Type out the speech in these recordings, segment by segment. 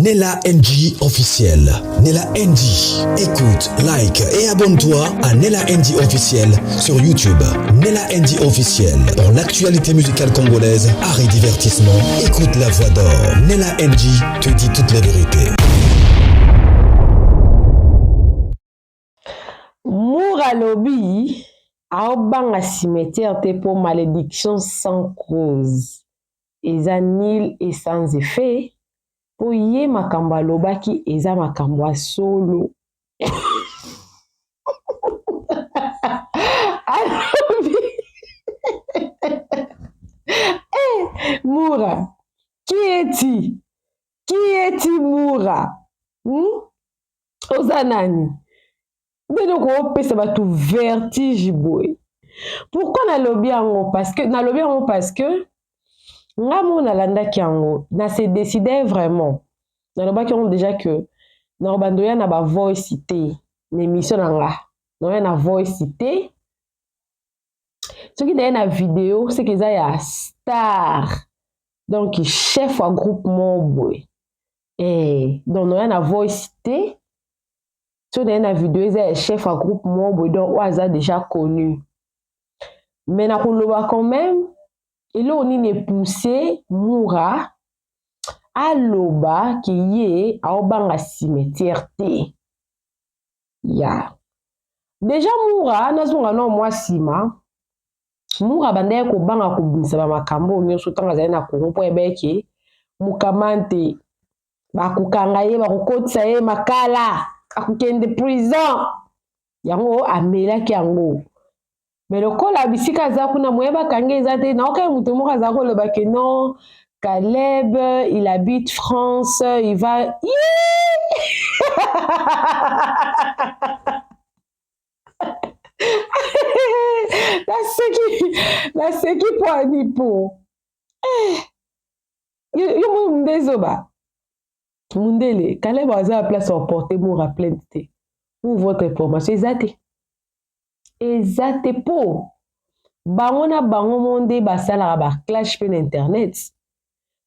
Nella NG officiel. Nella NG. Écoute, like et abonne-toi à Nella NG officiel sur YouTube. Nella NG officiel. Pour l'actualité musicale congolaise, art et divertissement, écoute la voix d'or. Nella NG te dit toute la vérité. Moura Lobi a obanga cimetière te pour malédiction sans cause. Eza nil et sans effet. Po ye makambo alobaki eza makambo ya solo. Alobi. Moura, qui est-il? Qui est-il Moura? Oza nani? Donc on peut se battre vertige boy. Pourquoi nalobi yango? Parce que nga mo nalandaki yango, na se décidé vraiment. Nalobaki yango déjà que na bandoya na ba voice cité, l'émission nanga. Na na voice cité. Ce qui est na vidéo, c'est que ça y a star. Donc chef wa groupe boy. Et donc na voice cité. So dans la vidéo, il est chef à groupe membre donc on a déjà connu. Mais na koloba quand même, il a on est poussé Moura à loba qui est à obanga cimetière té. Ya. Déjà Moura na zonga no moi sima. Moura bande ko banga ko bimisa ba makambo nyoso tanga za na ko po ebeki mukamante ba kukanga ye ba kokotisa ye makala. Akukende prison yango amelaki yango mais lokola bisika za kuna moyeba kange eza te na okai mutu moko aza koloba ke non Caleb il habite France il va la seki po anipo yo mundezoba Mundele, Caleb a place à porter Moura plainte. Pour votre information, exacte pour. Bangona bango monde basala ba clash pen internet.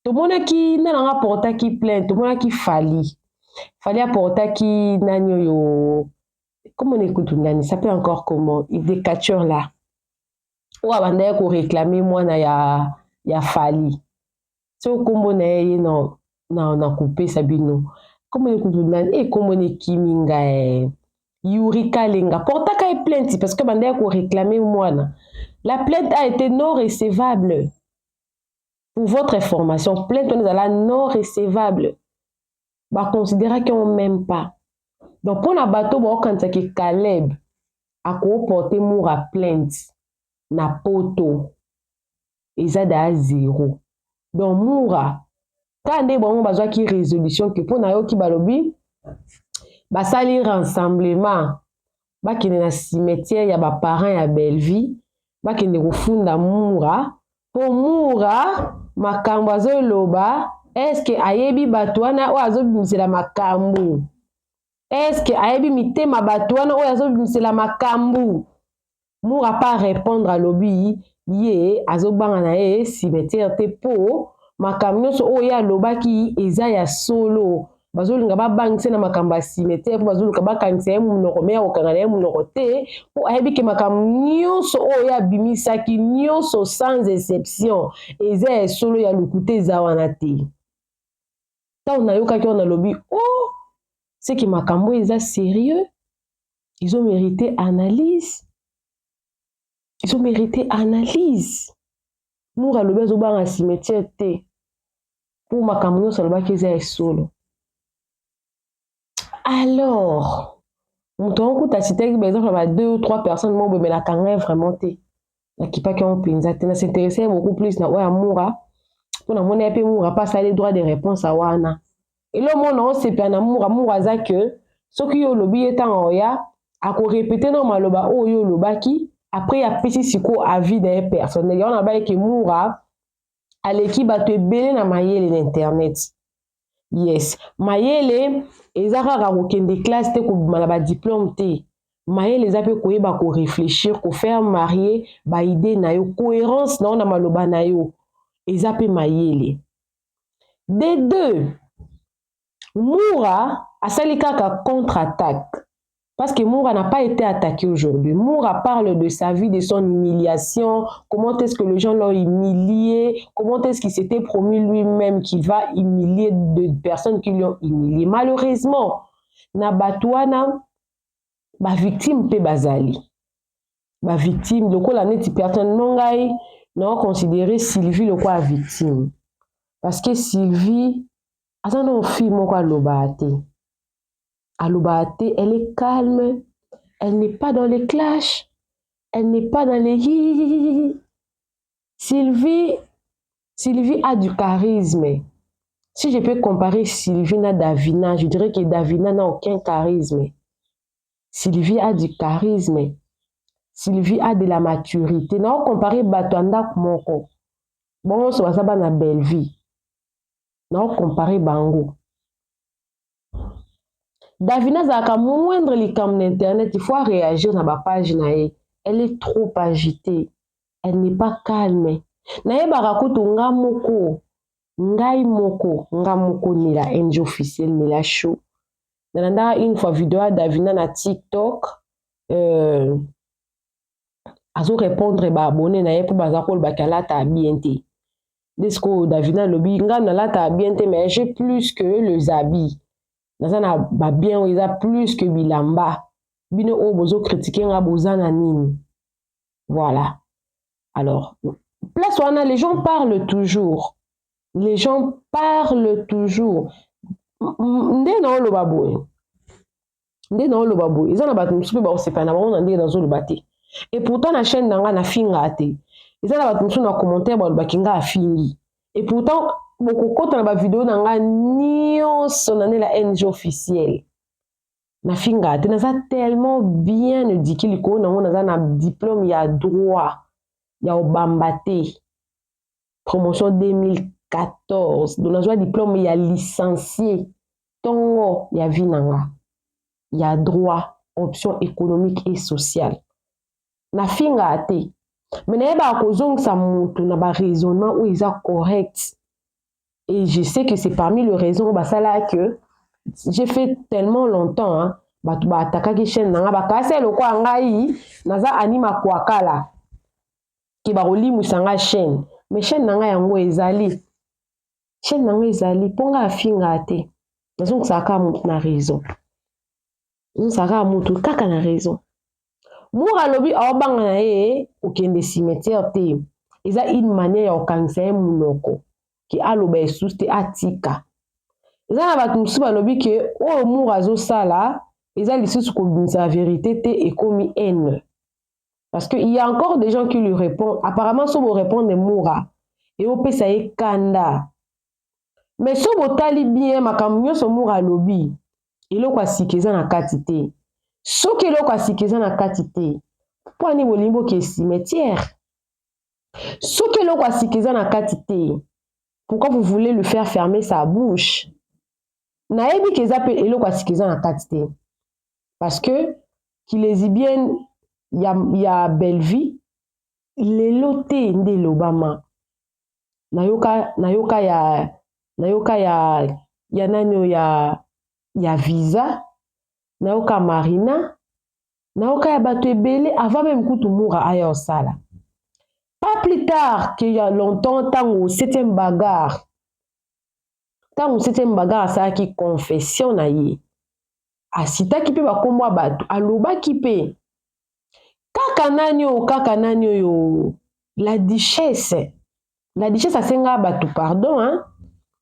Tout le monde qui n'a pas porté qui plainte, tout le monde qui fallait apporter qui nanyo yo. Comment on écoute nani? Ça peut encore comment? Il des catcheurs là. Ou abandonner pour réclamer moi na ya fali. So combo na non. Na coupé Sabino. Comment et comment Kiminga Yuri Kalenga. Portaka est plainte parce que bandé ko réclamer moi. La plainte a été non recevable. Pour votre information, plainte on est à la non recevable. Bah considérer qu'on même pas. Donc pour na bateau bon quand c'est que Caleb a ko porter Moura plainte na poto. Ezada à 0. Donc Moura quand on bon besoin qui résolution que pour na yo ki balobi ba sali rassemblement ba kine na cimetière ya ba parents ya Belleville ba kine kufunda Moura pour Moura makambo azoloba est-ce que ayebi batwana o azobimisela makambo est-ce que ayebi mitema batwana o azobimisela makambo Moura pas répondre à lobi ye azobanga na ye cimetière te po makambo so oya lobaki eza ya solo bazolinga babangise na makambo ya cimetière po bazoluka bakangisa ye munoko me okangana ye munoko te po ayebi ke makambo nyonso oya bimisaki nyonso sans exception eza ya solo ya lukute eza wana te ntango nayokaki wana lobi oh c'est que makambo eza sérieux ils ont mérité analyse Moura lobi azobanga cimetière te pour makambo nyonso alobaki eza ya solo. Alors moto okuta citaki par exemple ba 2 ou 3 personnes mo mais la kanga vraiment te na kipaki on penza te na s'intéresser beaucoup plus na oya Moura pour na mona pe Moura pas les droits de réponse à wana et le monde on se pe na Moura za que soki yo lobi etant oya ako répéter non maloba o yo lobaki après ya pesi siko avis des personnes on a ba que Moura aleki bato ebele na mayele l'internet. Yes, mayele ezaka kokende classe te ko bimana ba diplôme te. Mayele ezape koyeba ko réfléchir, ko faire marier ba idée na yo, cohérence na maloba na yo. Ezape mayele. Des deux, Moura a sali kaka contre-attaque. Parce que Moura n'a pas été attaqué aujourd'hui. Moura parle de sa vie, de son humiliation, comment est-ce que les gens l'ont humilié, comment est-ce qu'il s'était promis lui-même qu'il va humilier de personnes qui l'ont humilié. Malheureusement, na batouana, ba victime pe bazali. Ba victime, le quoi la neti personne non gai, non considérer Sylvie le quoi victime. Parce que Sylvie, attends, fille mon quoi l'obate. Alobate, elle est calme, elle n'est pas dans les clashs, elle n'est pas dans les hi. Sylvie a du charisme. Si je peux comparer Sylvie à Davina, je dirais que Davina n'a aucun charisme. Sylvie a du charisme. Sylvie a de la maturité. N'a pas comparé Batouanda Moko. Bon, ça va na belle vie. N'a pas comparé Bango. Davina zaka moindre les cam d'internet, il faut réagir dans ma page nae. Elle est trop agitée. Elle n'est pas calme. Nae barakutu nga moko ni la NG officielle ni la show. Nanda une fois vidéo à Davina na TikTok azo répondre ba abonné nae pour bazakol bakala ta bienté. Desko Davina lobi nga na la ta bienté mais j'ai plus que les habits. Nazana ba bien ils a plus que bilamba. Bino o bozo critiquer nga bozana nini. Voilà. Alors, place wana les gens parlent toujours. Les gens parlent toujours. Nde na lo baboy. Nde na lo baboy. Ils en a battu musupe ba osepa na ba on ndé dans lo baté. Et pourtant la chaîne nanga na finga té. Ils en a battu musupe na commentaire ba lo bakinga afingi. Et pourtant beaucoup kota na ba vidéo nanga nyonso na la NG officielle. Na finga té na ça tellement bien éduqué liko na mona na diplôme ya droit. Ya obambate. Promotion 2014. Donc, on a diplôme, il y a licencié. Tongo, il y a vinanga. Il y a droit, option économique et sociale. Na finga ate. Mais na yeba kozong sa mutu na ba raisonnement où ils sont corrects. Et je sais que c'est parmi les raisons bah ça là que j'ai fait tellement longtemps hein. Ba tu ba attaquer chaîne nanga ba kase le kwa ngai naza anima kwa kala. Ki ba roli musanga chaîne. Mais chaîne nanga yango ezali. Chaîne nanga ezali ponga afinga ate. Nazo kusaka mutu na raison. Nsaka mutu kaka na raison. Moura lobi aobanga na ye okende cimetière te. Eza une manière ya okangisa munoko ki aloba esuste atika. Eza na batu musuba lobi ke o Moura zo sala eza lisusu ko binisa vérité te et komi haine. Parce qu'il y a encore des gens qui lui répondent. Apparemment, si vous répondez Moura, et vous pouvez savoir Kanda. Mais si vous tali bien, ma camion sur Moura lobby, il y a quoi si qu'ils ont la quantité. Ce qu'il y a quoi si qu'ils ont la quantité. Pourquoi ni limbo qui est cimetière? Ce qu'il y a quoi si qu'ils ont la quantité. Pourquoi vous voulez le faire fermer sa bouche? Naïbi qu'ils appellent il y a quoi si qu'ils ont la quantité. Parce que qu'il les y bien. Il y a belle vie les lotés de l'Obama nayoka ya nani ya visa nayoka Marina nayoka ya bato ebele avant même kutu Moura aya osala pas plus tard qu'il y a longtemps tango septième bagarre ça qui confession na ye asita ki pe ba komwa bato aloba ki pe kaka nani yo la duchesse asenga bato pardon hein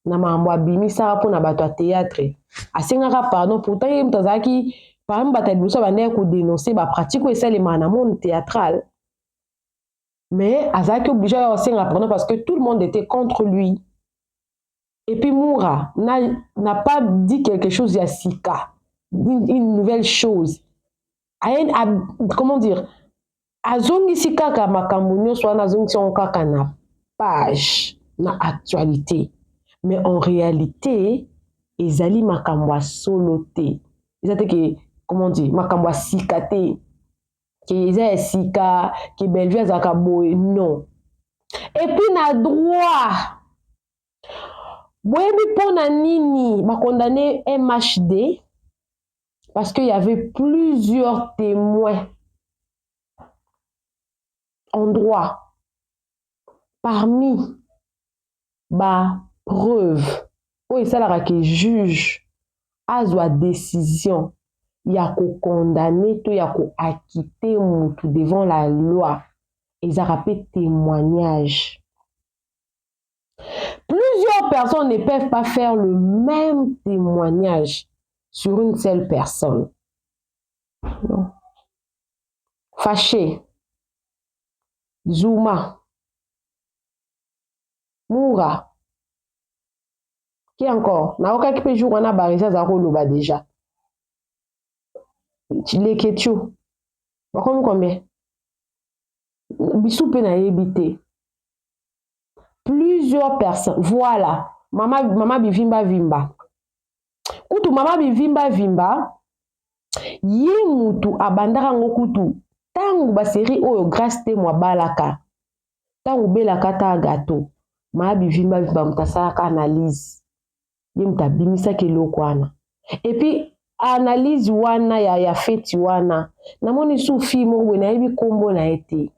na mambo abimisa po na bato a théâtre asenga pardon pourtant ye mutazaki par exemple bato biso bande ko dénoncer ba pratique et ça les na monde théâtral mais azaki obligé à asenga pardon parce que tout le monde était contre lui et puis Moura n'a pas dit quelque chose ya sika une nouvelle chose comment dire azongisi kaka makambo nyonso wana azongisi yango kaka na page na actualité mais en réalité ezali makambo ya solo te eza te ke comment dire makambo ya sika te ke eza ya sika ke Bellevue azalaka boye non et puis na droit Boyebi pona nini ba condamné MHD parce qu'il y avait plusieurs témoins en droit. Parmi ba preuve oyo esalaka ke juge azwa décision ya kokondamne to ya koakite mutu devant la loi ezalaka mpe témoignage. Plusieurs personnes ne peuvent pas faire le même témoignage sur une seule personne. Non. Fâché, Zuma, Moura, qui encore? Naoka qui peut jouer on a barisa zaro loba déjà. Les Ketchou. Combien? Bissou pe na yebite. Plusieurs personnes. Voilà. Mama bivimba vimba. Kutu mama bivimba vimba. Ye mutu abandaka ngo kutu. Tangu ba série oyo grâce te mwa balaka. Tangu belaka ta gato. Mama bivimba vimba mutasalaka analyse. Ye mutabimisa keloko wana. Et puis analyse wana ya feti wana. Namoni sou fi mo na yebi kombo na été.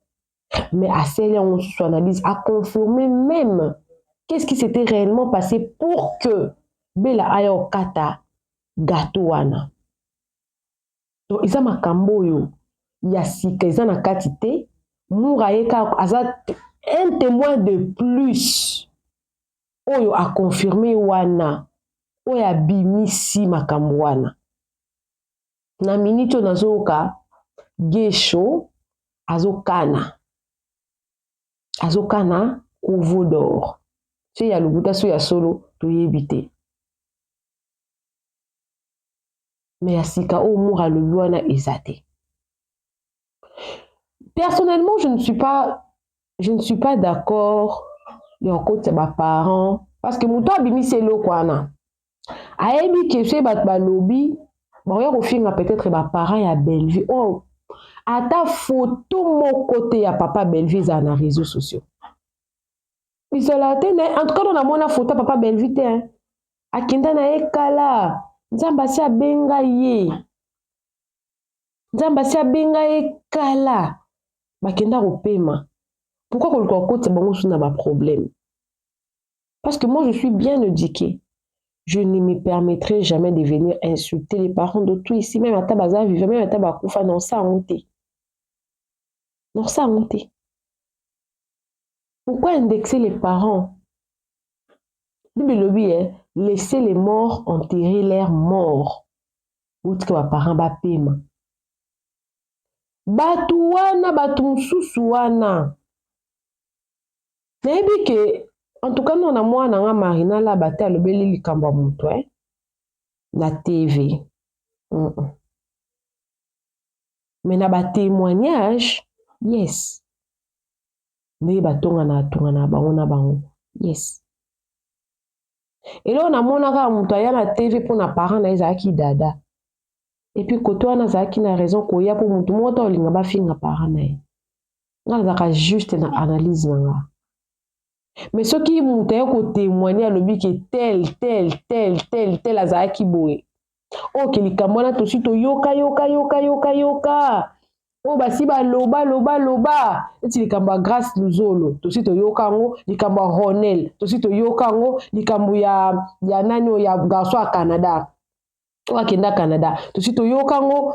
Mais à celle on sous analyse a confirmé même qu'est-ce qui s'était réellement passé pour que Bella ayo kata gato wana. Donc isa makambo yo ya sika isa na katite Moura yeka aza un témoin de plus oyo a confirmé wana oyo abimisi makambo wana. Na minute nazoka Gesho azokana couvre d'or. Si ya lubuta so ya solo to yebite. Mais ya sika o Moura le wana ezate. Personnellement, je ne suis pas d'accord yo côté ba parents parce que muto abimi selo kwana. Ayebi ke se bat ba lobby bon ya ko finga peut-être ba parents ya Bellevue. Oh ata photo mon côté ya papa Bellevue za na réseaux sociaux. Isolate en tout cas on a mona photo papa Bellevue te hein. Akinda na ekala nzamba si abenga ye. Nzamba si abenga ekala. Bakenda kopema. Pourquoi qu'on le côté bango suna ba problème? Parce que moi je suis bien éduquée. Je ne me permettrai jamais de venir insulter les parents d'autrui ici même à tabaza vivre même à tabakufa non ça honte. Non ça honte. Pourquoi indexer les parents? Laisser les morts enterrer leurs morts. Ou que les parents ba pema. Batuwana batumsusuwana. Nayebi ke en tout cas non na mwana nga Marina la bata lobeli likambo mutu na TV. Mais na ba témoignage yes. Ne batonga na bango. Yes. Et là on a mona ka mutu ya na TV pour na parent na ezaki dada. Et puis koto wana zaki na raison ko ya pour mutu mota olinga ba finga parent na ye. Nga zaka juste na analyse nga. Mais ce qui monte ko témoigner le but que tel azaki boye. Oh ke likamwana to sito yoka. Oh basi ba loba. Eti likamba grâce luzolo to sito yoka ngo likamba Ronel to sito yoka ngo likambu ya nani ya garçon à Canada. To akenda Canada to sito yoka ngo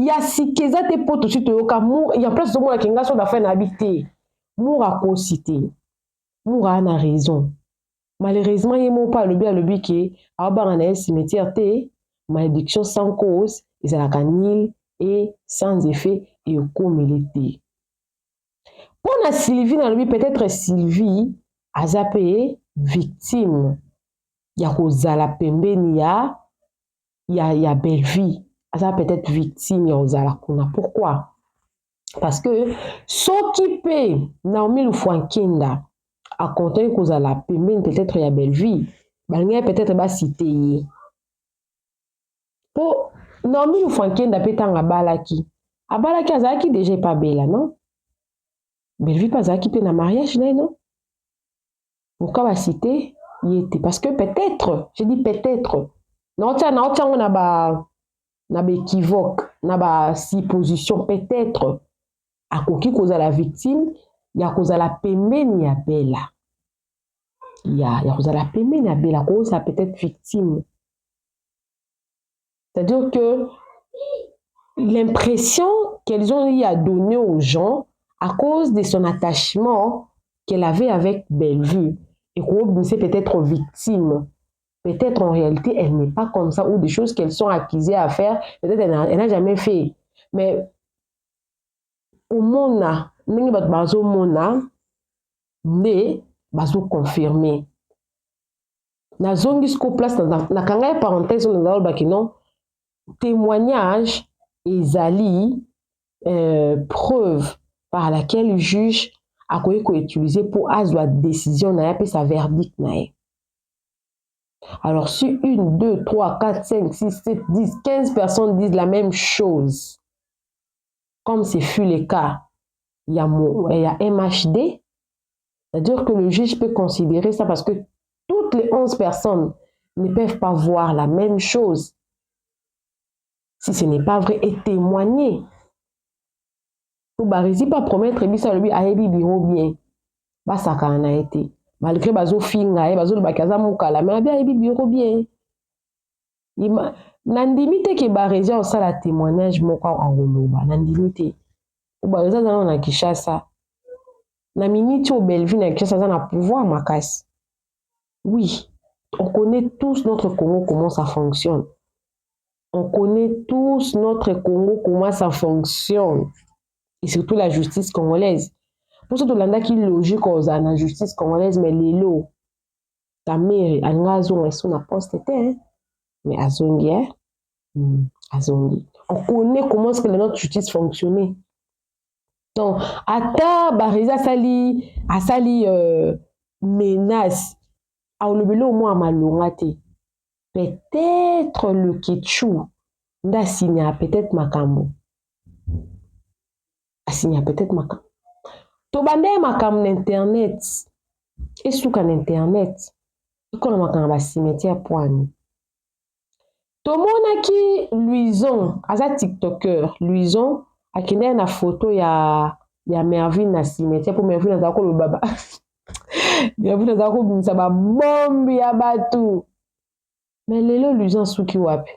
ya sikeza te po to sito yoka mu ya place de moi kinga so da fin habité. Moura ko cité. Moura a raison. Malheureusement, il n'y a pas le but qui est un cimetière, malédiction sans cause, ils ont la canille et sans effet et au communauté. Pour la Sylvie, peut-être Sylvie a zappé victime. Il y a Rosala Pembeni, il y a Bellevue. A peut-être victime, il y a Rosala Kuna. Pourquoi? Parce que s'occuper Naomi Lufouankenda a compté que la pembeni peut-être ya Bellevue, peut-être ba cité. Pour Naomi Lufouankenda petanga balaki. A balaki azaki déjà pas belle non? Bellevue pas azaki pe na mariage non? Pourquoi va citer parce que peut-être, je dis peut-être, on a équivoque, on a supposition, peut-être, à cause de la victime, il y a cause de la pembeni ya bela. Il y a cause de la pembeni ya bela, cause ça peut-être victime. C'est-à-dire que l'impression qu'elles ont eu à donner aux gens à cause de son attachement qu'elle avait avec Bellevue, et que c'est peut-être victime. Peut-être en réalité, elle n'est pas comme ça, ou des choses qu'elles sont accusées à faire, peut-être elle n'a jamais fait. Mais au monde, ndenge bato bazomona nde bazoconfirme. Nazongi siko place nakanga ye parenthèse oyo nazalobaki non témoignage ezali preuve par laquelle le juge akoki koutiliser pour azwa décision na ye apesa verdict na ye. Alors, si 1, 2, 3, 4, 5, 6, 7, 10, 15 personnes disent la même chose, comme ce fut le cas, il y a MHD, c'est-à-dire que le juge peut considérer ça parce que toutes les 11 personnes ne peuvent pas voir la même chose. Si ce n'est pas vrai, et témoigner. Pour ne pas promettre que ça lui a biro bien. Ça a été. Malgré bazo finga, bazo le bakaza mukala, mais bien biro bien. Nandimite ke barésia osala témoignage moko akoloba nandimite o barésia zana na Kinshasa na minute au Bellevue na Kinshasa za na pouvoir makasi. Oui, on connaît tous notre Congo comment ça fonctionne. On connaît tous notre Congo comment ça fonctionne, et surtout la justice congolaise. Pour ce Tolanda qui logique aux la justice congolaise, mais les lots ta mère angazo esso na poste hein. Mais azongi, hein? Azongi. On connaît comment est-ce que notre justice fonctionnait. Donc, ata bariza asali menace a olobelo mo amalongate. Peut-être le Ketchou nda signa peut-être makambo. A signa peut-être makambo. To bande makambo n'internet. Et souka n'internet. Ikola makambo ba cimetière poani. Tomonaki Louison, aza TikToker, Louison akende na photo ya Mervyn na cimetière pour Mervyn azako le baba. Mervyn azako bimisa ba bombi ya batu. Mais lelo Louison suki wapi?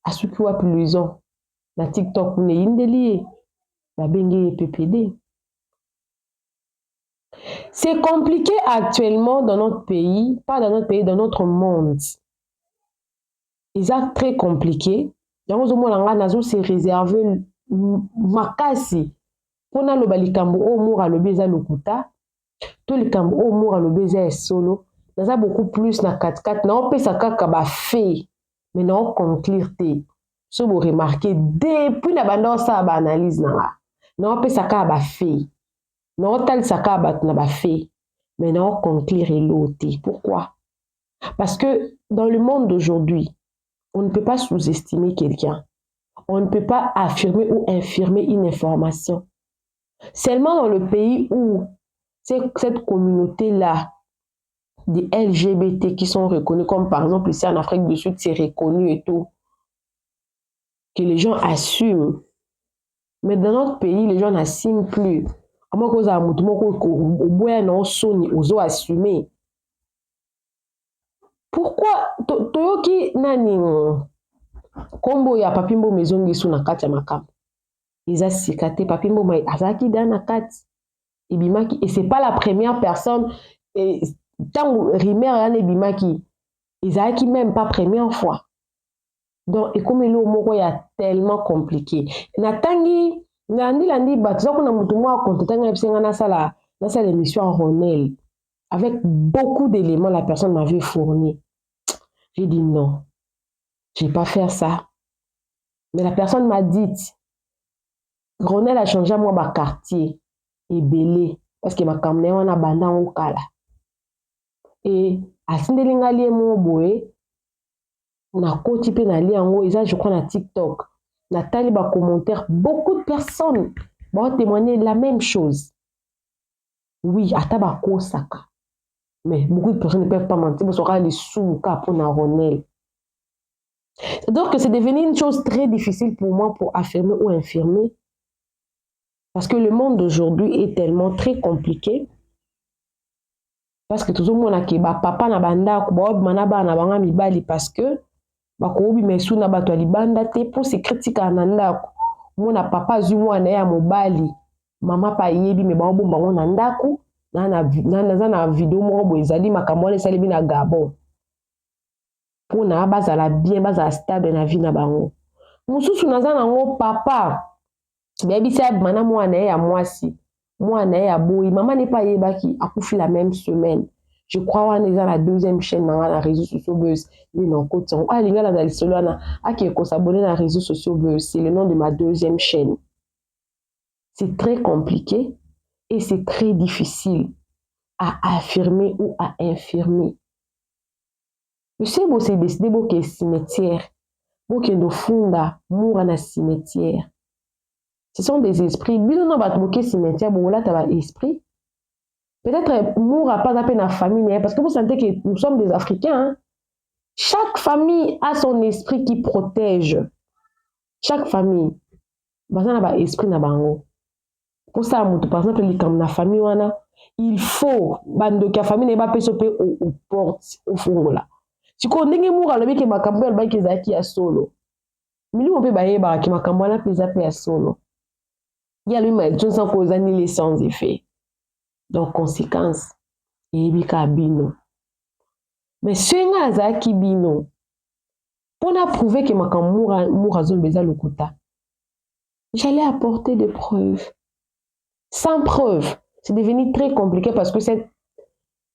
Asuki wapi Louison? Na TikTok ne indeli ba bengi PPD. C'est compliqué actuellement dans notre pays, pas dans notre pays, dans notre monde. Ils sont très compliqués. Donc, nous se réserver makasi. Pour nous, le likambo au moura le beza lokuta. Tout le likambo au moura le beza est solo. Nous avons beaucoup plus na 4-4. Nous avons ça kaba fait. Mais nous avons conclure te. Si vous remarquez, depuis la bande ça analyse na. Nous avons ça kaba fait. Nous avons ça kaba na fait. Mais nous avons conclure l'autre. Pourquoi? Parce que dans le monde d'aujourd'hui, on ne peut pas sous-estimer quelqu'un. On ne peut pas affirmer ou infirmer une information. Seulement dans le pays où cette communauté-là, des LGBT qui sont reconnus, comme par exemple ici en Afrique du Sud, c'est reconnu et tout, que les gens assument. Mais dans notre pays, les gens n'assument plus. À moins que ça ait assumer. Pourquoi toyoki nani kombo ya papimbo mezongi su na kati ya makambo eza sika te papimbo mai azaki dana kati ebimaki et c'est pas la première personne et tango rimer ya ebimaki ezaki même pas première fois. Donc comme elo moko ya tellement compliqué natangi landi bato kuna mutu mwa kontanga episenga na sala émission en Ronel avec beaucoup d'éléments la personne m'avait fourni. J'ai dit non, je ne vais pas faire ça. Mais la personne m'a dit, Ronel a changé moi ma quartier et belé parce que ma camné on a banda au kala. Et à Sindelingali mon boy, na koti pe na li ango isa je crois na TikTok. Na tali ba commentaire beaucoup de personnes vont témoigner la même chose. Oui, ataba kosaka. Mais beaucoup de personnes ne peuvent pas mentir, parce qu'on les sous pour Ronel. Donc, c'est devenu une chose très difficile pour moi pour affirmer ou infirmer. Parce que le monde d'aujourd'hui est tellement très compliqué. Parce que tout le monde a dit, papa na banda, manaba na banga mibali, parce que, bakobi mesu na bato libanda te pour se critiquer ananda. Mona papa zu mwana ya mobali, mama pa yebi me ba bomba mona ndaku. Na vidéo moko boye ezali makambo wana esali na Gabon mpona bazala bien bazala stable na vie na bango. Mosusu naza nango papa beyebisi abima na mwana ye ya mwasi mwana ye ya boyi mama ne pas yebaki akufi la même semaine. Je crois wana eza la deuxième chaîne nanga na réseaux sociaux buzz ni na koti yango alinga na lisolo wana ake kosabone na réseaux sociaux buzz. C'est le nom de ma deuxième chaîne. C'est très compliqué et c'est très difficile à affirmer ou à infirmer. Monsieur Bo s'est décidé qu'il y a cimetière, qu'il y a funda, moura na cimetière. Ce sont des esprits. Bien non, bah tu cimetière, bon là tu as esprit. Peut-être moura pas d'appeler la famille, parce que vous sentez que nous sommes des Africains. Hein? Chaque famille a son esprit qui protège. Chaque famille, bah ça n'a pas esprit na bango. Pour ça, par exemple, les comme la famille wana. Il faut bando ka famille ne ba pesope au porte au fond là. Si ko ndenge moura lobi ke makambo ya baki zaki ya solo. Mili mo pe ba yeba ki makambo na pesa pe ya solo. Ya lui ma John sans cause ni sans effet. Donc conséquence yebi ka bino. Mais senga zaki bino. Pour na prouver que makambo moura zo beza lokuta. J'allais apporter des preuves. Sans preuve. C'est devenu très compliqué parce que ces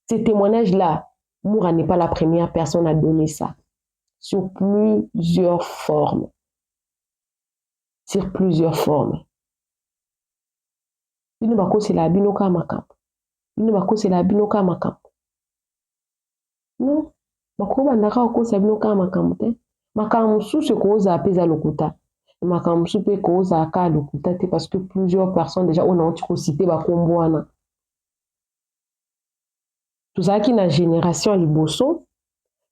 témoignages-là, Moura n'est pas la première personne à donner ça. Sur plusieurs formes. Sur plusieurs formes. Bino bako c'est la binoka makam. Bino bako c'est la binoka makam. Non. Bako bandaka oko c'est binoka makam te. Makam sou se koza apesa lokuta. Makam sou pe koza aka lokuta te parce que plusieurs personnes déjà on a cité bakombo wana. Tout ça qui na génération à liboso,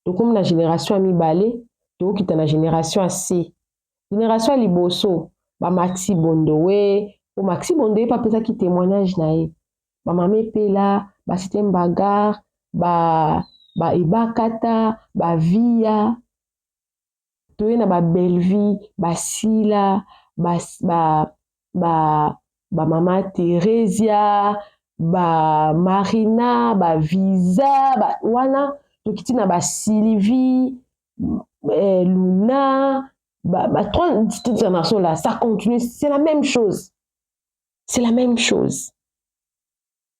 donc comme na génération à mibale, donc qui na génération à C. Génération à liboso, ba Maxi Bondowe, ou Maxi Bondowe pas pesa qui témoignage na e. Ba mamé pela, ba système bagar, ba ibakata, ba via, toye na ba Bellevie, ba Sila, ba mama Theresia, ba Marina, ba Visa, ba wana, tokiti na ba Sylvie, Luna, ba trois générations là, ça continue, c'est la même chose. C'est la même chose.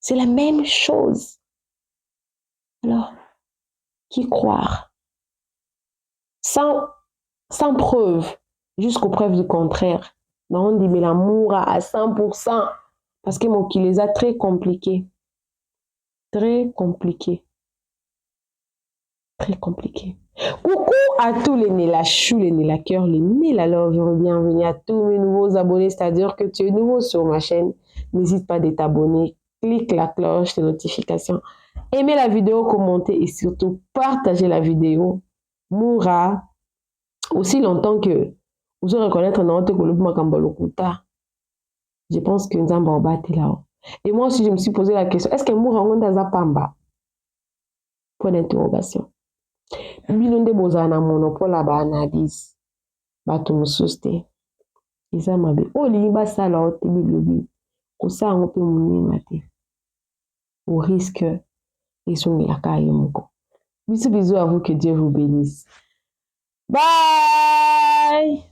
C'est la même chose. Alors, qui croire? Sans preuve, jusqu'aux preuves du contraire. Non, on dit, mais l'amour à 100%, parce que mon qui les a très compliqués. Très compliqués. Très compliqués. Coucou à tous les Nela Chou, les Nela Cœur, les Nela Love. Bienvenue à tous mes nouveaux abonnés, c'est-à-dire que tu es nouveau sur ma chaîne. N'hésite pas à t'abonner, clique la cloche de notification, aimez la vidéo, commentez et surtout partagez la vidéo. Moura, aussi longtemps que vous allez reconnaître notre Lokuta. Je pense que nous avons battu là-haut. Et moi aussi, je me suis posé la question, est-ce que Moura on dans un pamba? Point d'interrogation. Bilonde bozana monopole ba analyse. Ba to mususte. Isa mabe. O li ba sala o te bilobi. Ko sa on pe muni mate. Au risque et son la caille moko. Bisous à vous, que Dieu vous bénisse. Bye.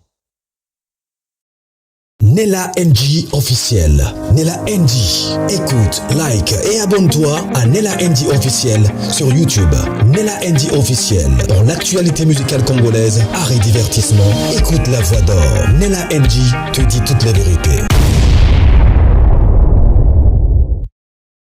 Nela NG officiel. Nela NG. Écoute, like et abonne-toi à Nela NG officiel sur YouTube. Nela NG officiel. Pour l'actualité musicale congolaise, art et divertissement, écoute la voix d'or. Nela NG te dit toutes les vérités.